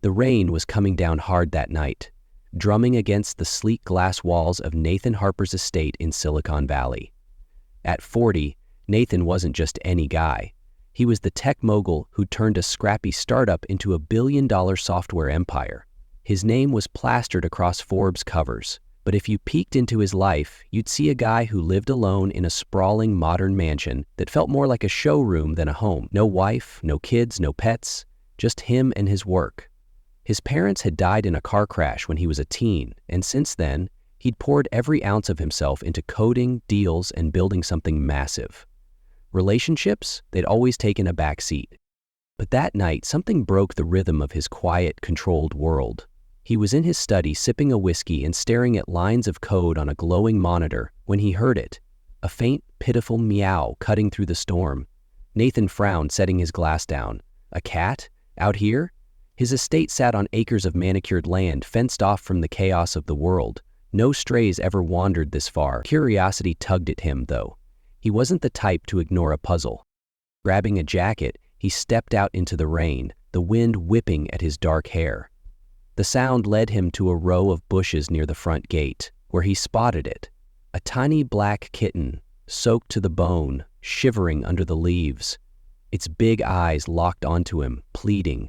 The rain was coming down hard that night, drumming against the sleek glass walls of Nathan Harper's estate in Silicon Valley. At 40, Nathan wasn't just any guy. He was the tech mogul who turned a scrappy startup into a billion-dollar software empire. His name was plastered across Forbes covers, but if you peeked into his life, you'd see a guy who lived alone in a sprawling modern mansion that felt more like a showroom than a home. No wife, no kids, no pets, just him and his work. His parents had died in a car crash when he was a teen, and since then, he'd poured every ounce of himself into coding, deals, and building something massive. Relationships, they'd always taken a back seat. But that night, something broke the rhythm of his quiet, controlled world. He was in his study sipping a whiskey and staring at lines of code on a glowing monitor when he heard it, a faint, pitiful meow cutting through the storm. Nathan frowned, setting his glass down. A cat? Out here? His estate sat on acres of manicured land, fenced off from the chaos of the world. No strays ever wandered this far. Curiosity tugged at him, though. He wasn't the type to ignore a puzzle. Grabbing a jacket, he stepped out into the rain, the wind whipping at his dark hair. The sound led him to a row of bushes near the front gate, where he spotted it. A tiny black kitten, soaked to the bone, shivering under the leaves. Its big eyes locked onto him, pleading.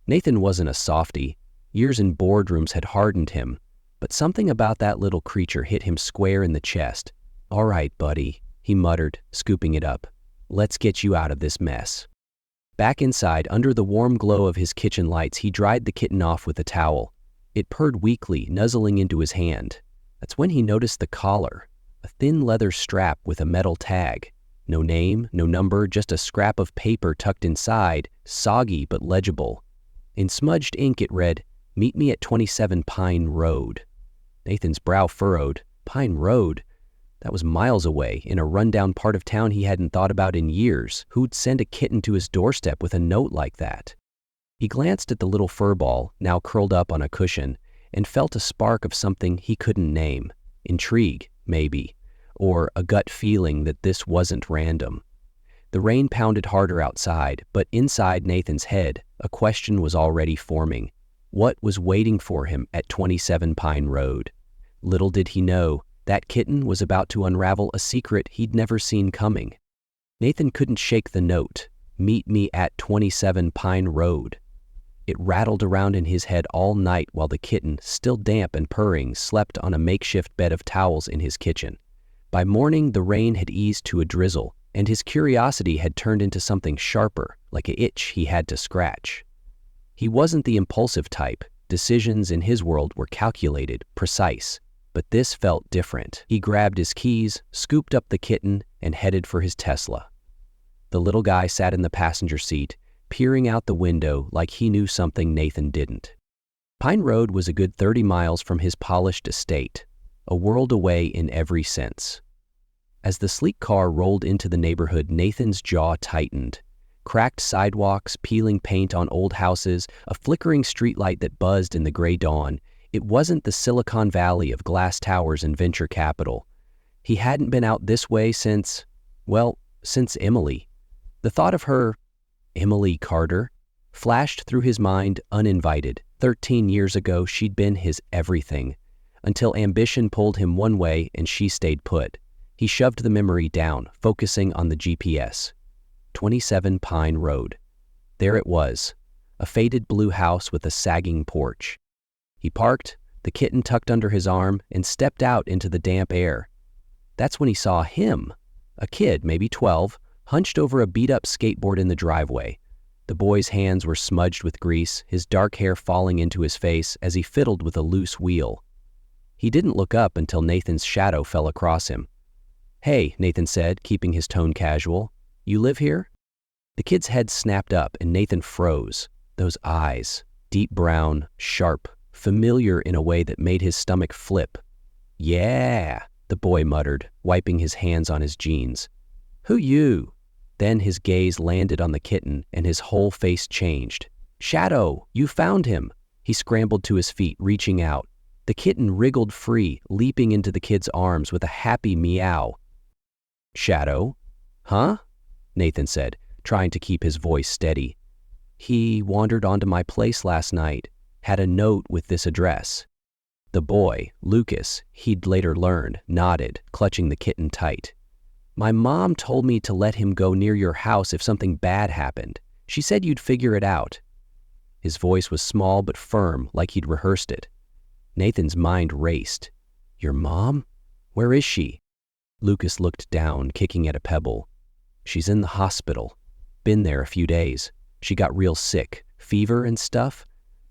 Nathan wasn't a softy. Years in boardrooms had hardened him, but something about that little creature hit him square in the chest. "All right, buddy," he muttered, scooping it up. "Let's get you out of this mess." Back inside, under the warm glow of his kitchen lights, he dried the kitten off with a towel. It purred weakly, nuzzling into his hand. That's when he noticed the collar, a thin leather strap with a metal tag. No name, no number, just a scrap of paper tucked inside, soggy but legible. In smudged ink it read, "Meet me at 27 Pine Road." Nathan's brow furrowed. Pine Road? That was miles away, in a rundown part of town he hadn't thought about in years. Who'd send a kitten to his doorstep with a note like that? He glanced at the little fur ball, now curled up on a cushion, and felt a spark of something he couldn't name. Intrigue, maybe, or a gut feeling that this wasn't random. The rain pounded harder outside, but inside Nathan's head, a question was already forming. What was waiting for him at 27 Pine Road? Little did he know, that kitten was about to unravel a secret he'd never seen coming. Nathan couldn't shake the note, "Meet me at 27 Pine Road." It rattled around in his head all night while the kitten, still damp and purring, slept on a makeshift bed of towels in his kitchen. By morning, the rain had eased to a drizzle, and his curiosity had turned into something sharper, like an itch he had to scratch. He wasn't the impulsive type. Decisions in his world were calculated, precise. But this felt different. He grabbed his keys, scooped up the kitten, and headed for his Tesla. The little guy sat in the passenger seat, peering out the window like he knew something Nathan didn't. Pine Road was a good 30 miles from his polished estate, a world away in every sense. As the sleek car rolled into the neighborhood, Nathan's jaw tightened. Cracked sidewalks, peeling paint on old houses, a flickering streetlight that buzzed in the gray dawn. It wasn't the Silicon Valley of glass towers and venture capital. He hadn't been out this way since Emily. The thought of her, Emily Carter, flashed through his mind uninvited. 13 years ago, she'd been his everything, until ambition pulled him one way and she stayed put. He shoved the memory down, focusing on the GPS. 27 Pine Road. There it was, a faded blue house with a sagging porch. He parked, the kitten tucked under his arm, and stepped out into the damp air. That's when he saw him, a kid, maybe 12, hunched over a beat-up skateboard in the driveway. The boy's hands were smudged with grease, his dark hair falling into his face as he fiddled with a loose wheel. He didn't look up until Nathan's shadow fell across him. "Hey," Nathan said, keeping his tone casual. "You live here?" The kid's head snapped up and Nathan froze. Those eyes, deep brown, sharp, familiar in a way that made his stomach flip. "Yeah," the boy muttered, wiping his hands on his jeans. "Who you?" Then his gaze landed on the kitten and his whole face changed. "Shadow, you found him." He scrambled to his feet, reaching out. The kitten wriggled free, leaping into the kid's arms with a happy meow. "Shadow? Huh?" Nathan said, trying to keep his voice steady. He wandered onto my place last night, had a note with this address. The boy, Lucas, he'd later learned, nodded, clutching the kitten tight. My mom told me to let him go near your house if something bad happened. She said you'd figure it out. His voice was small but firm, like he'd rehearsed it. Nathan's mind raced. Your mom? Where is she? Lucas looked down, kicking at a pebble. She's in the hospital. Been there a few days. She got real sick, fever and stuff.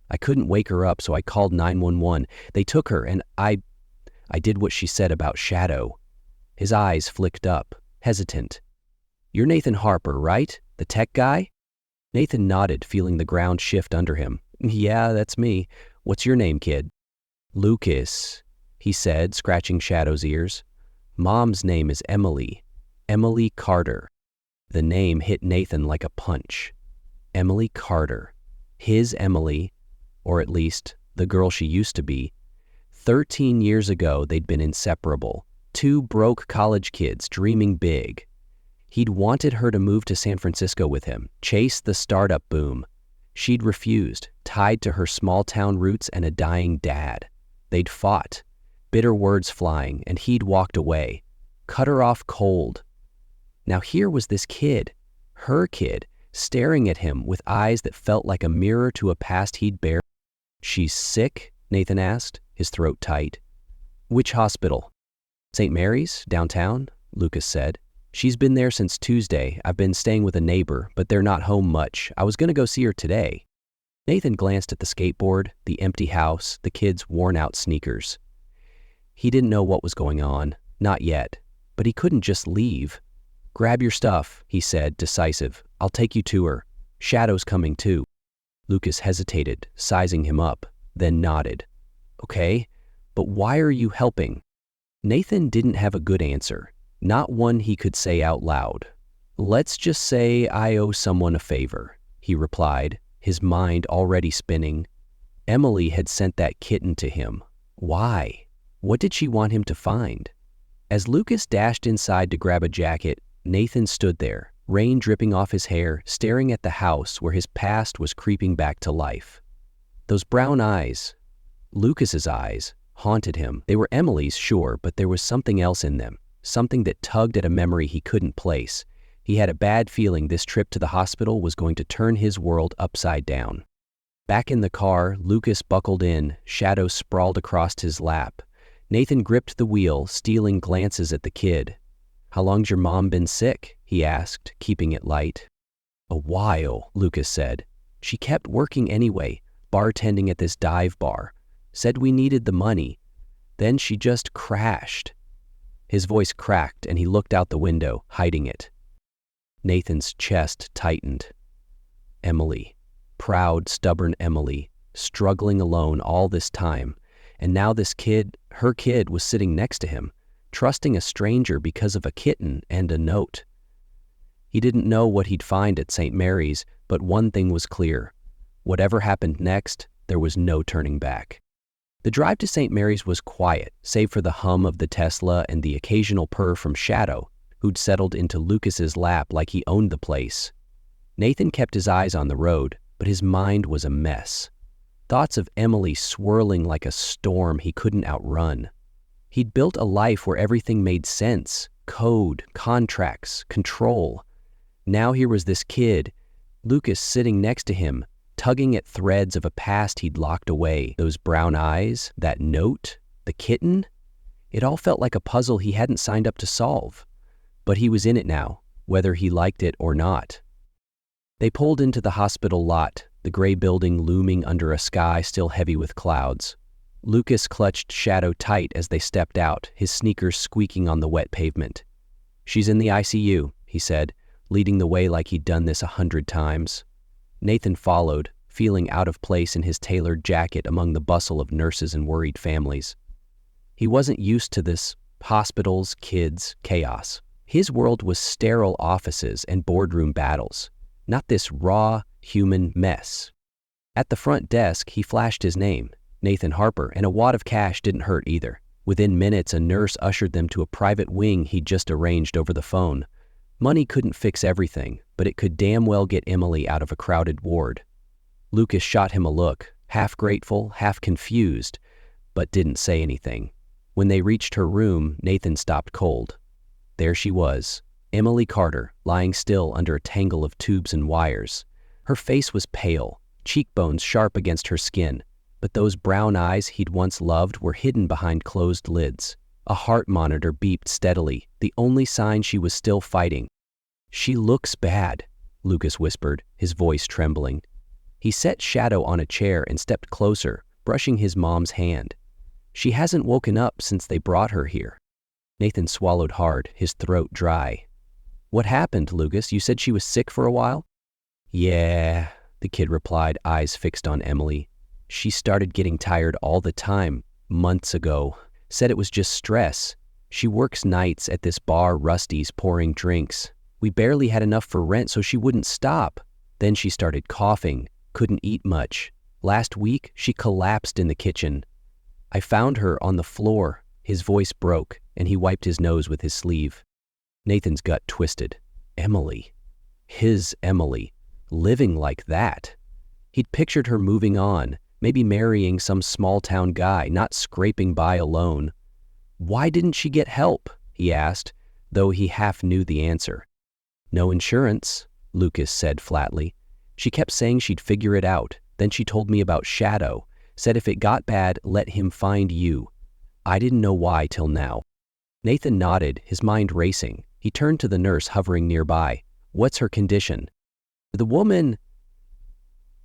I couldn't wake her up, so I called 911. They took her, and I did what she said about Shadow. His eyes flicked up, hesitant. You're Nathan Harper, right? The tech guy? Nathan nodded, feeling the ground shift under him. Yeah, that's me. What's your name, kid? Lucas, he said, scratching Shadow's ears. Mom's name is Emily. Emily Carter. The name hit Nathan like a punch. Emily Carter. His Emily, or at least the girl she used to be. 13 years ago, they'd been inseparable. Two broke college kids dreaming big. He'd wanted her to move to San Francisco with him, chase the startup boom. She'd refused, tied to her small-town roots and a dying dad. They'd fought, bitter words flying, and he'd walked away, cut her off cold. Now here was this kid, her kid, staring at him with eyes that felt like a mirror to a past he'd buried. She's sick? Nathan asked, his throat tight. Which hospital? St. Mary's, downtown? Lucas said. She's been there since Tuesday. I've been staying with a neighbor, but they're not home much. I was going to go see her today. Nathan glanced at the skateboard, the empty house, the kids' worn-out sneakers. He didn't know what was going on, not yet, but he couldn't just leave. Grab your stuff, he said, decisive. I'll take you to her. Shadow's coming too. Lucas hesitated, sizing him up, then nodded. Okay, but why are you helping? Nathan didn't have a good answer, not one he could say out loud. Let's just say I owe someone a favor, he replied, his mind already spinning. Emily had sent that kitten to him. Why? What did she want him to find? As Lucas dashed inside to grab a jacket, Nathan stood there, rain dripping off his hair, staring at the house where his past was creeping back to life. Those brown eyes, Lucas's eyes, haunted him. They were Emily's, sure, but there was something else in them, something that tugged at a memory he couldn't place. He had a bad feeling this trip to the hospital was going to turn his world upside down. Back in the car, Lucas buckled in, Shadow sprawled across his lap. Nathan gripped the wheel, stealing glances at the kid. How long's your mom been sick? He asked, keeping it light. A while, Lucas said. She kept working anyway, bartending at this dive bar. Said we needed the money. Then she just crashed. His voice cracked and he looked out the window, hiding it. Nathan's chest tightened. Emily. Proud, stubborn Emily, struggling alone all this time. And now this kid, her kid, was sitting next to him, trusting a stranger because of a kitten and a note. He didn't know what he'd find at St. Mary's, but one thing was clear. Whatever happened next, there was no turning back. The drive to St. Mary's was quiet, save for the hum of the Tesla and the occasional purr from Shadow, who'd settled into Lucas's lap like he owned the place. Nathan kept his eyes on the road, but his mind was a mess. Thoughts of Emily swirling like a storm he couldn't outrun. He'd built a life where everything made sense, code, contracts, control. Now here was this kid, Lucas sitting next to him, tugging at threads of a past he'd locked away. Those brown eyes, that note, the kitten. It all felt like a puzzle he hadn't signed up to solve. But he was in it now, whether he liked it or not. They pulled into the hospital lot, the gray building looming under a sky still heavy with clouds. Lucas clutched Shadow tight as they stepped out, his sneakers squeaking on the wet pavement. She's in the ICU, he said, leading the way like he'd done this 100 times. Nathan followed, feeling out of place in his tailored jacket among the bustle of nurses and worried families. He wasn't used to this hospitals, kids, chaos. His world was sterile offices and boardroom battles, not this raw, human mess. At the front desk, he flashed his name, Nathan Harper, and a wad of cash didn't hurt either. Within minutes, a nurse ushered them to a private wing he'd just arranged over the phone. Money couldn't fix everything, but it could damn well get Emily out of a crowded ward. Lucas shot him a look, half grateful, half confused, but didn't say anything. When they reached her room, Nathan stopped cold. There she was, Emily Carter, lying still under a tangle of tubes and wires. Her face was pale, cheekbones sharp against her skin, but those brown eyes he'd once loved were hidden behind closed lids. A heart monitor beeped steadily, the only sign she was still fighting. "She looks bad," Lucas whispered, his voice trembling. He set Shadow on a chair and stepped closer, brushing his mom's hand. "She hasn't woken up since they brought her here." Nathan swallowed hard, his throat dry. "What happened, Lucas? You said she was sick for a while?" "Yeah," the kid replied, eyes fixed on Emily. "She started getting tired all the time, months ago. Said it was just stress. She works nights at this bar Rusty's pouring drinks. We barely had enough for rent so she wouldn't stop. Then she started coughing, couldn't eat much. Last week, she collapsed in the kitchen. I found her on the floor." His voice broke, and he wiped his nose with his sleeve. Nathan's gut twisted. Emily. His Emily. Living like that. He'd pictured her moving on, maybe marrying some small-town guy, not scraping by alone. "Why didn't she get help?" he asked, though he half knew the answer. "No insurance," Lucas said flatly. "She kept saying she'd figure it out. Then she told me about Shadow, said if it got bad, let him find you. I didn't know why till now." Nathan nodded, his mind racing. He turned to the nurse hovering nearby. "What's her condition?" The woman,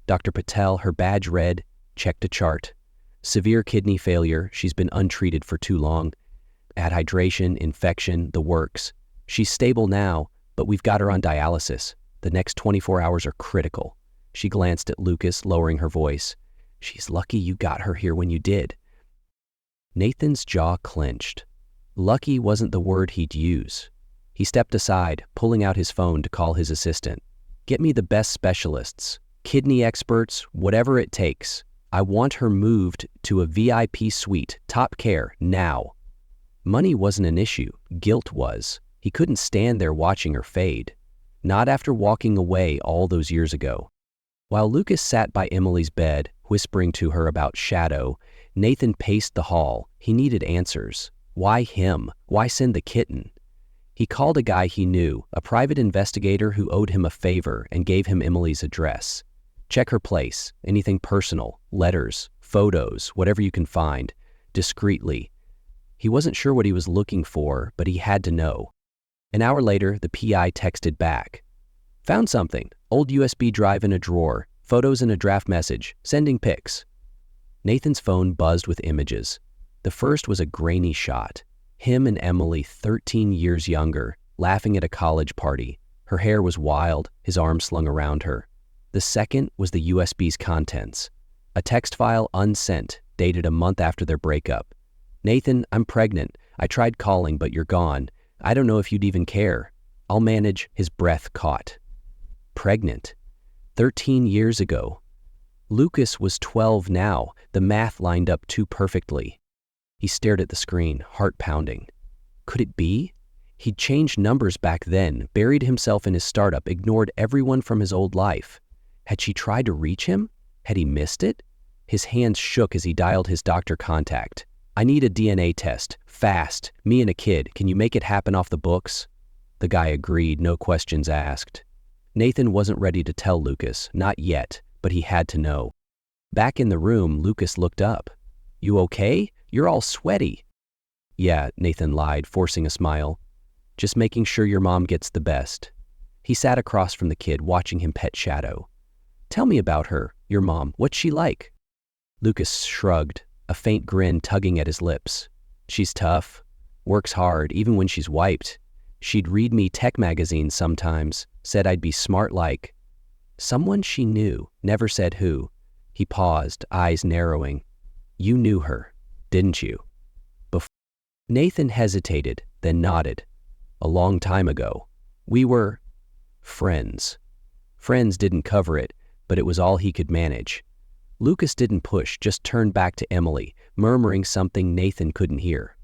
Dr. Patel, her badge red, checked a chart. "Severe kidney failure. She's been untreated for too long. Dehydration, infection, the works. She's stable now, but we've got her on dialysis. The next 24 hours are critical." She glanced at Lucas, lowering her voice. "She's lucky you got her here when you did." Nathan's jaw clenched. Lucky wasn't the word he'd use. He stepped aside, pulling out his phone to call his assistant. "Get me the best specialists, kidney experts, whatever it takes. I want her moved to a VIP suite, top care, now." Money wasn't an issue, guilt was. He couldn't stand there watching her fade. Not after walking away all those years ago. While Lucas sat by Emily's bed, whispering to her about Shadow, Nathan paced the hall. He needed answers. Why him? Why send the kitten? He called a guy he knew, a private investigator who owed him a favor, and gave him Emily's address. "Check her place, anything personal, letters, photos, whatever you can find, discreetly." He wasn't sure what he was looking for, but he had to know. An hour later, the PI texted back. "Found something. Old USB drive in a drawer. Photos in a draft message. Sending pics." Nathan's phone buzzed with images. The first was a grainy shot. Him and Emily, 13 years younger, laughing at a college party. Her hair was wild, his arm slung around her. The second was the USB's contents. A text file unsent, dated a month after their breakup. "Nathan, I'm pregnant. I tried calling, but you're gone. I don't know if you'd even care. I'll manage." His breath caught. Pregnant. 13 years ago. Lucas was 12 now. The math lined up too perfectly. He stared at the screen, heart pounding. Could it be? He'd changed numbers back then, buried himself in his startup, ignored everyone from his old life. Had she tried to reach him? Had he missed it? His hands shook as he dialed his doctor contact. "I need a DNA test. Fast. Me and a kid. Can you make it happen off the books?" The guy agreed, no questions asked. Nathan wasn't ready to tell Lucas, not yet, but he had to know. Back in the room, Lucas looked up. "You okay? You're all sweaty." "Yeah," Nathan lied, forcing a smile. "Just making sure your mom gets the best." He sat across from the kid, watching him pet Shadow. "Tell me about her, your mom. What's she like?" Lucas shrugged, a faint grin tugging at his lips. "She's tough. Works hard, even when she's wiped. She'd read me tech magazines sometimes, said I'd be smart like." Someone she knew, never said who. He paused, eyes narrowing. "You knew her, didn't you?" Nathan hesitated, then nodded. "A long time ago. We were friends." Friends didn't cover it, but it was all he could manage. Lucas didn't push, just turned back to Emily, murmuring something Nathan couldn't hear.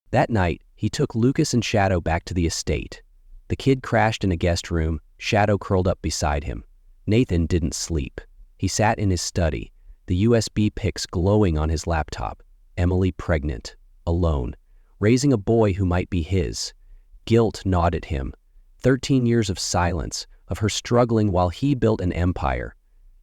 That night, he took Lucas and Shadow back to the estate. The kid crashed in a guest room, Shadow curled up beside him. Nathan didn't sleep. He sat in his study, the USB pics glowing on his laptop. Emily pregnant, alone, raising a boy who might be his. Guilt gnawed at him. 13 years of silence, of her struggling while he built an empire.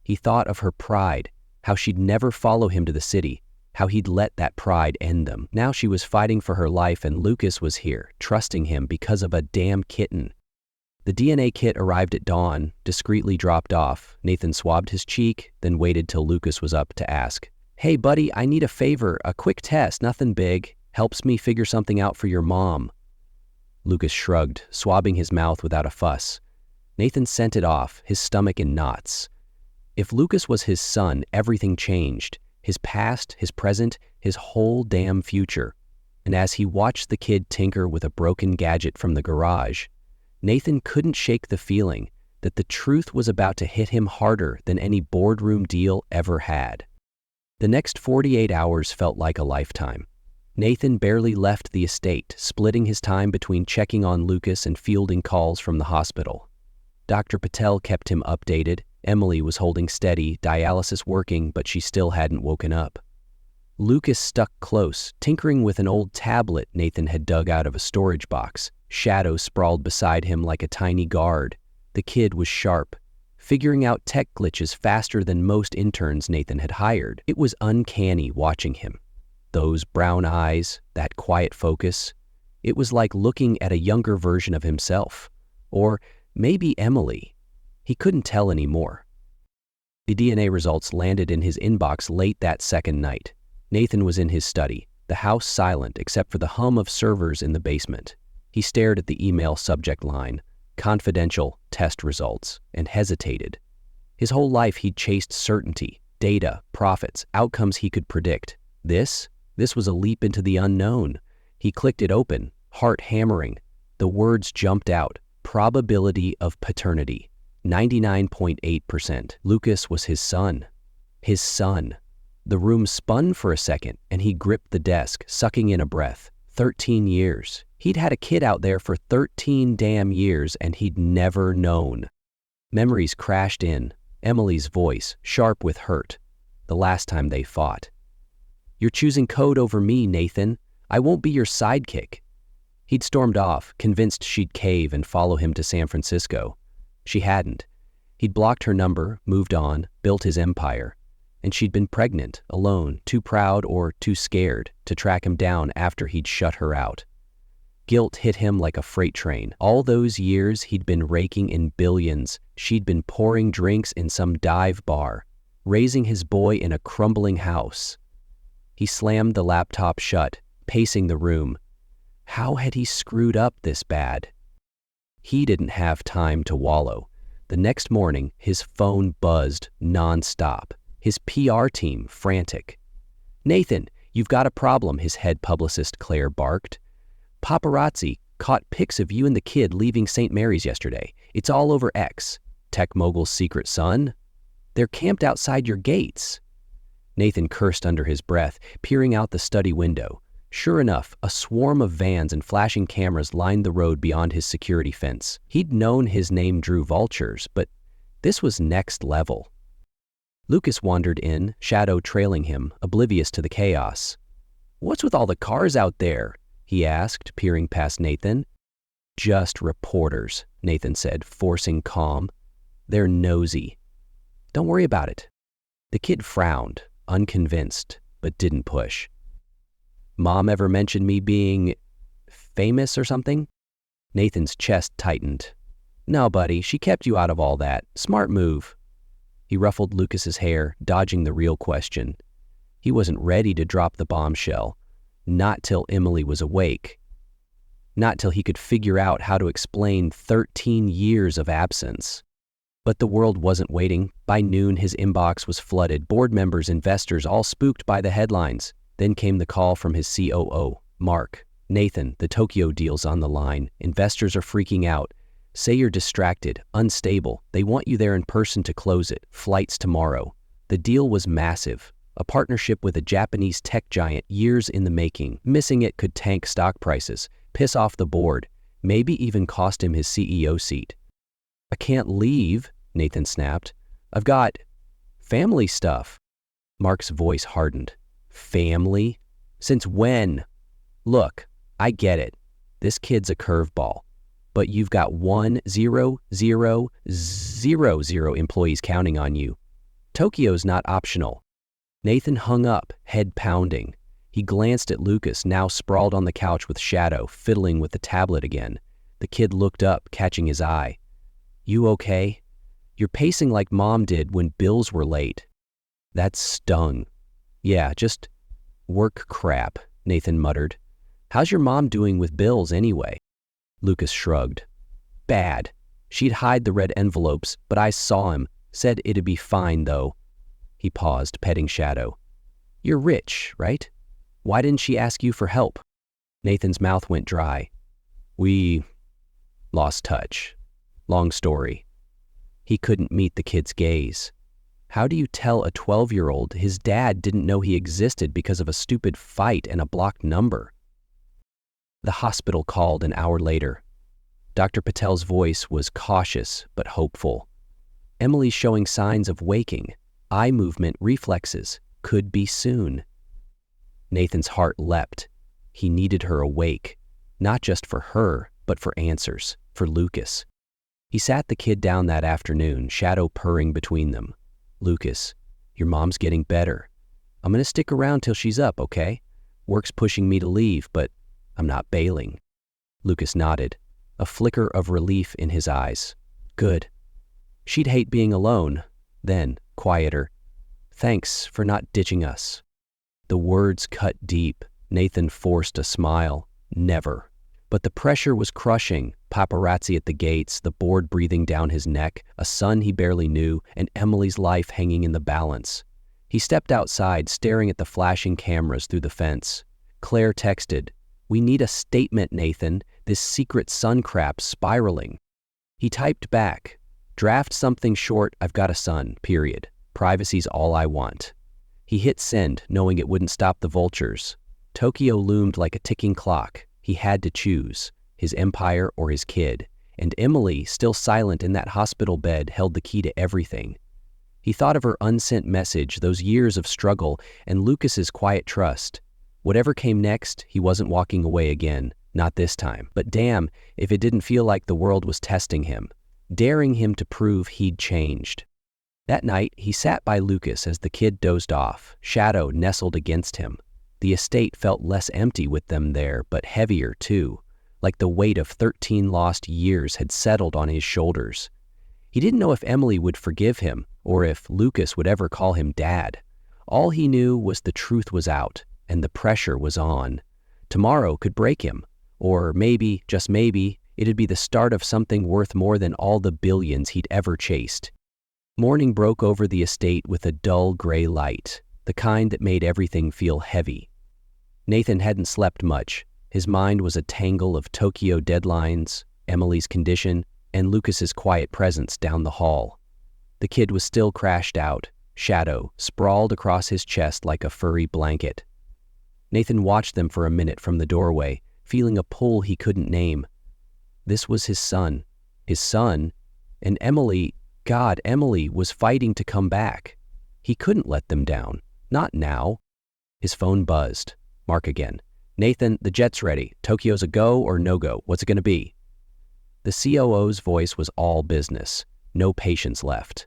He thought of her pride, how she'd never follow him to the city, how he'd let that pride end them. Now she was fighting for her life and Lucas was here, trusting him because of a damn kitten. The DNA kit arrived at dawn, discreetly dropped off. Nathan swabbed his cheek, then waited till Lucas was up to ask, "Hey buddy, I need a favor, a quick test, nothing big. Helps me figure something out for your mom." Lucas shrugged, swabbing his mouth without a fuss. Nathan sent it off, his stomach in knots. If Lucas was his son, everything changed. His past, his present, his whole damn future. And as he watched the kid tinker with a broken gadget from the garage, Nathan couldn't shake the feeling that the truth was about to hit him harder than any boardroom deal ever had. The next 48 hours felt like a lifetime. Nathan barely left the estate, splitting his time between checking on Lucas and fielding calls from the hospital. Dr. Patel kept him updated. Emily was holding steady, dialysis working, but she still hadn't woken up. Lucas stuck close, tinkering with an old tablet Nathan had dug out of a storage box. Shadow sprawled beside him like a tiny guard. The kid was sharp, figuring out tech glitches faster than most interns Nathan had hired. It was uncanny watching him. Those brown eyes, that quiet focus. It was like looking at a younger version of himself. Or maybe Emily. He couldn't tell anymore. The DNA results landed in his inbox late that second night. Nathan was in his study, the house silent except for the hum of servers in the basement. He stared at the email subject line, confidential test results, and hesitated. His whole life he'd chased certainty, data, profits, outcomes he could predict. This was a leap into the unknown. He clicked it open, heart hammering. The words jumped out. Probability of paternity. 99.8%. Lucas was his son. His son. The room spun for a second, and he gripped the desk, sucking in a breath. 13 years. He'd had a kid out there for 13 damn years, and he'd never known. Memories crashed in. Emily's voice, sharp with hurt. The last time they fought. "You're choosing code over me, Nathan. I won't be your sidekick." He'd stormed off, convinced she'd cave and follow him to San Francisco. She hadn't. He'd blocked her number, moved on, built his empire. And she'd been pregnant, alone, too proud or too scared to track him down after he'd shut her out. Guilt hit him like a freight train. All those years he'd been raking in billions. She'd been pouring drinks in some dive bar, raising his boy in a crumbling house. He slammed the laptop shut, pacing the room. How had he screwed up this bad? He didn't have time to wallow. The next morning, his phone buzzed nonstop. His PR team frantic. "Nathan, you've got a problem," his head publicist Claire barked. "Paparazzi caught pics of you and the kid leaving St. Mary's yesterday. It's all over X. Tech mogul's secret son? They're camped outside your gates." Nathan cursed under his breath, peering out the study window. Sure enough, a swarm of vans and flashing cameras lined the road beyond his security fence. He'd known his name drew vultures, but this was next level. Lucas wandered in, Shadow trailing him, oblivious to the chaos. "What's with all the cars out there?" he asked, peering past Nathan. "Just reporters," Nathan said, forcing calm. "They're nosy. Don't worry about it." The kid frowned, unconvinced, but didn't push. "Mom ever mentioned me being famous or something?" Nathan's chest tightened. "No, buddy, she kept you out of all that. Smart move." He ruffled Lucas's hair, dodging the real question. He wasn't ready to drop the bombshell. Not till Emily was awake. Not till he could figure out how to explain 13 years of absence. But the world wasn't waiting. By noon, his inbox was flooded. Board members, investors, all spooked by the headlines. Then came the call from his COO, Mark. "Nathan, the Tokyo deal's on the line. Investors are freaking out. Say you're distracted, unstable. They want you there in person to close it. Flights tomorrow." The deal was massive. A partnership with a Japanese tech giant years in the making. Missing it could tank stock prices, piss off the board, Maybe even cost him his CEO seat. "I can't leave," Nathan snapped. "I've got family stuff." Mark's voice hardened. "Family? Since when?" "Look, I get it. This kid's a curveball. But you've got 1,000 employees counting on you. Tokyo's not optional." Nathan hung up, head pounding. He glanced at Lucas, now sprawled on the couch with Shadow, fiddling with the tablet again. The kid looked up, catching his eye. "You okay? You're pacing like Mom did when bills were late." That stung. "Yeah, just work crap," Nathan muttered. "How's your mom doing with bills anyway?" Lucas shrugged. "Bad. She'd hide the red envelopes, but I saw him. Said it'd be fine, though." He paused, petting Shadow. "You're rich, right? Why didn't she ask you for help?" Nathan's mouth went dry. "We lost touch. Long story." He couldn't meet the kid's gaze. How do you tell a 12-year-old his dad didn't know he existed because of a stupid fight and a blocked number? The hospital called an hour later. Dr. Patel's voice was cautious but hopeful. "Emily's showing signs of waking. Eye movement reflexes. Could be soon." Nathan's heart leapt. He needed her awake, not just for her, but for answers, for Lucas. He sat the kid down that afternoon, Shadow purring between them. "Lucas, your mom's getting better. I'm gonna stick around till she's up, okay? Work's pushing me to leave, but I'm not bailing." Lucas nodded, a flicker of relief in his eyes. "Good. She'd hate being alone." Then, quieter, "Thanks for not ditching us." The words cut deep. Nathan forced a smile. Never. But the pressure was crushing. Paparazzi at the gates, the board breathing down his neck, a son he barely knew, and Emily's life hanging in the balance. He stepped outside, staring at the flashing cameras through the fence. Claire texted, "We need a statement, Nathan. This secret son crap's spiraling." He typed back, "Draft something short, I've got a son, period. Privacy's all I want." He hit send, knowing it wouldn't stop the vultures. Tokyo loomed like a ticking clock. He had to choose, his empire or his kid, and Emily, still silent in that hospital bed, held the key to everything. He thought of her unsent message, those years of struggle, and Lucas's quiet trust. Whatever came next, he wasn't walking away again, not this time. But damn, if it didn't feel like the world was testing him, daring him to prove he'd changed. That night, he sat by Lucas as the kid dozed off, Shadow nestled against him. The estate felt less empty with them there, but heavier too, like the weight of 13 lost years had settled on his shoulders. He didn't know if Emily would forgive him, or if Lucas would ever call him Dad. All he knew was the truth was out, and the pressure was on. Tomorrow could break him, or maybe, just maybe, it'd be the start of something worth more than all the billions he'd ever chased. Morning broke over the estate with a dull gray light, the kind that made everything feel heavy. Nathan hadn't slept much. His mind was a tangle of Tokyo deadlines, Emily's condition, and Lucas's quiet presence down the hall. The kid was still crashed out, Shadow sprawled across his chest like a furry blanket. Nathan watched them for a minute from the doorway, feeling a pull he couldn't name. This was his son, and Emily, God, Emily was fighting to come back. He couldn't let them down, not now. His phone buzzed. Mark again. "Nathan, the jet's ready. Tokyo's a go or no-go. What's it gonna be?" The COO's voice was all business. No patience left.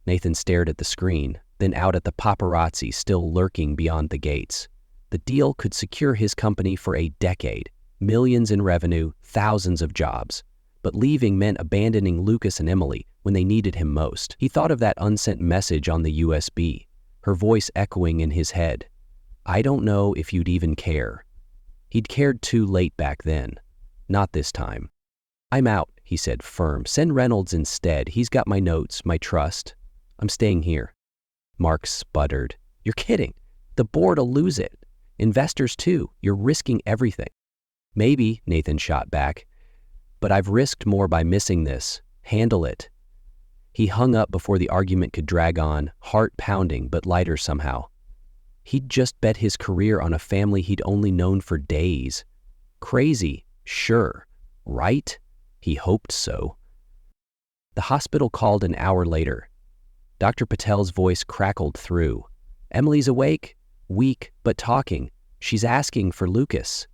Nathan stared at the screen, then out at the paparazzi still lurking beyond the gates. The deal could secure his company for a decade, millions in revenue, thousands of jobs. But leaving meant abandoning Lucas and Emily when they needed him most. He thought of that unsent message on the USB, her voice echoing in his head. "I don't know if you'd even care." He'd cared too late back then. Not this time. "I'm out," he said, firm. "Send Reynolds instead. He's got my notes, my trust. I'm staying here." Mark sputtered. "You're kidding. The board'll lose it. Investors too. You're risking everything." "Maybe," Nathan shot back. "But I've risked more by missing this. Handle it." He hung up before the argument could drag on, heart pounding but lighter somehow. He'd just bet his career on a family he'd only known for days. Crazy, sure, right? He hoped so. The hospital called an hour later. Dr. Patel's voice crackled through. Emily's awake, weak, but talking. She's asking for Lucas.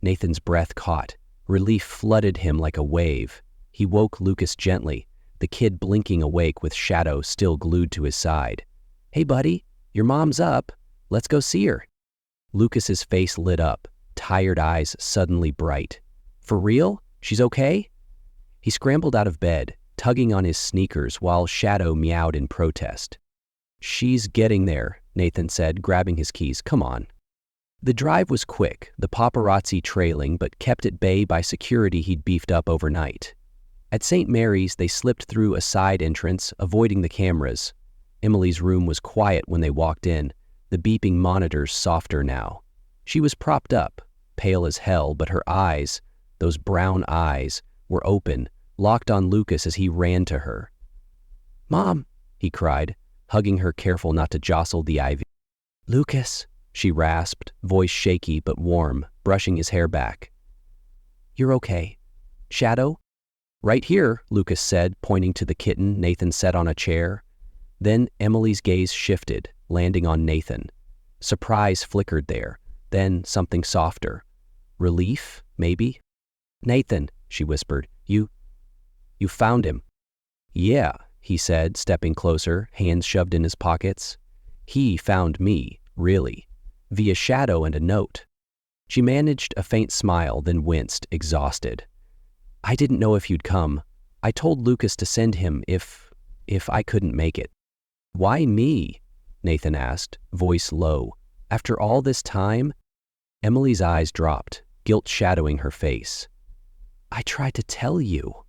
Nathan's breath caught. Relief flooded him like a wave. He woke Lucas gently, the kid blinking awake with Shadow still glued to his side. Hey, buddy, your mom's up. Let's go see her. Lucas's face lit up, tired eyes suddenly bright. For real? She's okay? He scrambled out of bed, tugging on his sneakers while Shadow meowed in protest. She's getting there, Nathan said, grabbing his keys. Come on. The drive was quick, the paparazzi trailing, but kept at bay by security he'd beefed up overnight. At St. Mary's, they slipped through a side entrance, avoiding the cameras. Emily's room was quiet when they walked in, the beeping monitors softer now. She was propped up, pale as hell, but her eyes, those brown eyes, were open, locked on Lucas as he ran to her. Mom, he cried, hugging her, careful not to jostle the ivy. Lucas, she rasped, voice shaky but warm, brushing his hair back. You're okay. Shadow? Right here, Lucas said, pointing to the kitten Nathan set on a chair. Then Emily's gaze shifted, landing on Nathan. Surprise flickered there, then something softer. Relief, maybe? Nathan, she whispered, you found him. Yeah, he said, stepping closer, hands shoved in his pockets. He found me, really, via Shadow and a note. She managed a faint smile, then winced, exhausted. I didn't know if you'd come. I told Lucas to send him if I couldn't make it. Why me? Nathan asked, voice low. After all this time? Emily's eyes dropped, guilt shadowing her face. I tried to tell you.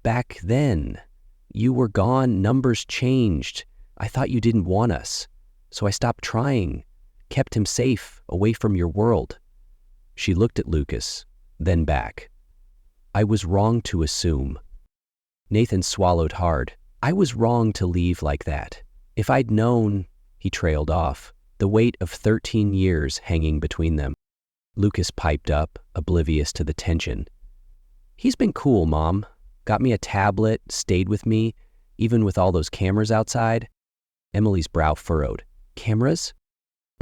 Back then. You were gone, numbers changed. I thought you didn't want us. So I stopped trying, kept him safe, away from your world. She looked at Lucas, then back. I was wrong to assume. Nathan swallowed hard. I was wrong to leave like that. If I'd known, he trailed off, the weight of 13 years hanging between them. Lucas piped up, oblivious to the tension. He's been cool, Mom. Got me a tablet, stayed with me, even with all those cameras outside. Emily's brow furrowed. Cameras?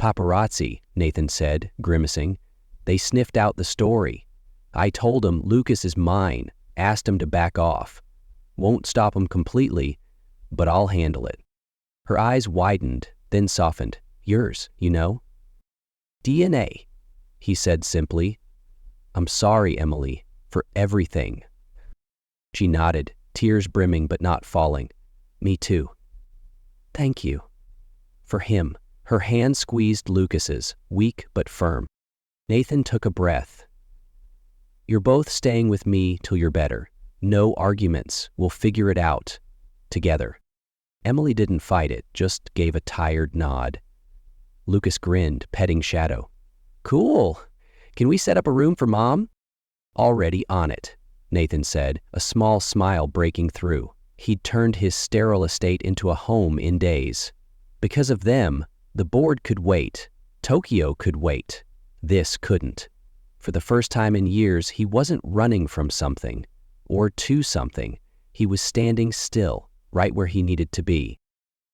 Paparazzi, Nathan said, grimacing. They sniffed out the story. I told him Lucas is mine, asked him to back off. Won't stop him completely, but I'll handle it. Her eyes widened, then softened. Yours, you know? DNA, he said simply. I'm sorry, Emily, for everything. She nodded, tears brimming but not falling. Me too. Thank you. For him. Her hand squeezed Lucas's, weak but firm. Nathan took a breath. You're both staying with me till you're better. No arguments. We'll figure it out. Together. Emily didn't fight it, just gave a tired nod. Lucas grinned, petting Shadow. Cool. Can we set up a room for Mom? Already on it, Nathan said, a small smile breaking through. He'd turned his sterile estate into a home in days. Because of them, the board could wait. Tokyo could wait. This couldn't. For the first time in years, he wasn't running from something, or to something. He was standing still, right where he needed to be.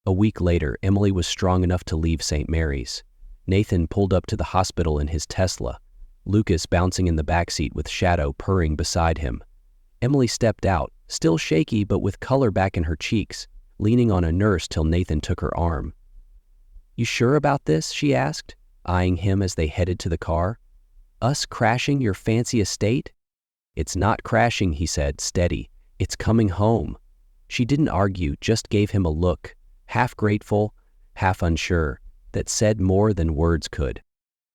A week later, Emily was strong enough to leave St. Mary's. Nathan pulled up to the hospital in his Tesla, Lucas bouncing in the backseat with Shadow purring beside him. Emily stepped out, still shaky but with color back in her cheeks, leaning on a nurse till Nathan took her arm. You sure about this? She asked, eyeing him as they headed to the car. Us crashing your fancy estate? It's not crashing, he said, steady. It's coming home. She didn't argue, just gave him a look, half grateful, half unsure, that said more than words could.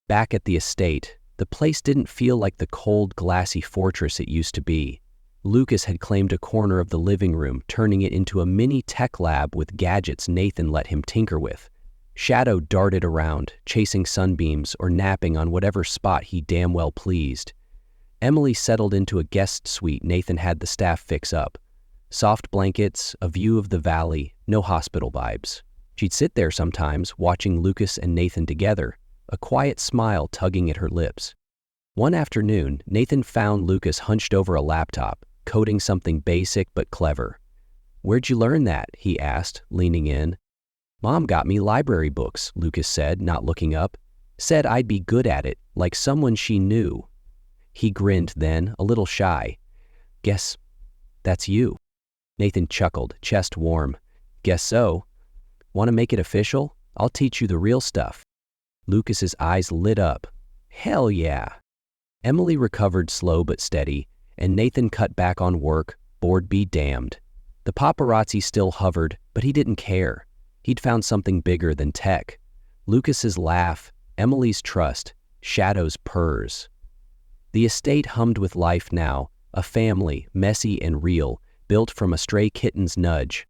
Back at the estate, the place didn't feel like the cold, glassy fortress it used to be. Lucas had claimed a corner of the living room, turning it into a mini tech lab with gadgets Nathan let him tinker with. Shadow darted around, chasing sunbeams or napping on whatever spot he damn well pleased. Emily settled into a guest suite Nathan had the staff fix up. Soft blankets, a view of the valley, no hospital vibes. She'd sit there sometimes, watching Lucas and Nathan together, a quiet smile tugging at her lips. One afternoon, Nathan found Lucas hunched over a laptop, coding something basic but clever. "Where'd you learn that?" he asked, leaning in. "Mom got me library books," Lucas said, not looking up. "Said I'd be good at it, like someone she knew." He grinned then, a little shy. "Guess that's you." Nathan chuckled, chest warm. "Guess so. Want to make it official? I'll teach you the real stuff." Lucas's eyes lit up. "Hell yeah." Emily recovered slow but steady, and Nathan cut back on work, bored be damned. The paparazzi still hovered, but he didn't care. He'd found something bigger than tech. Lucas's laugh, Emily's trust, Shadow's purrs. The estate hummed with life now, a family, messy and real, built from a stray kitten's nudge.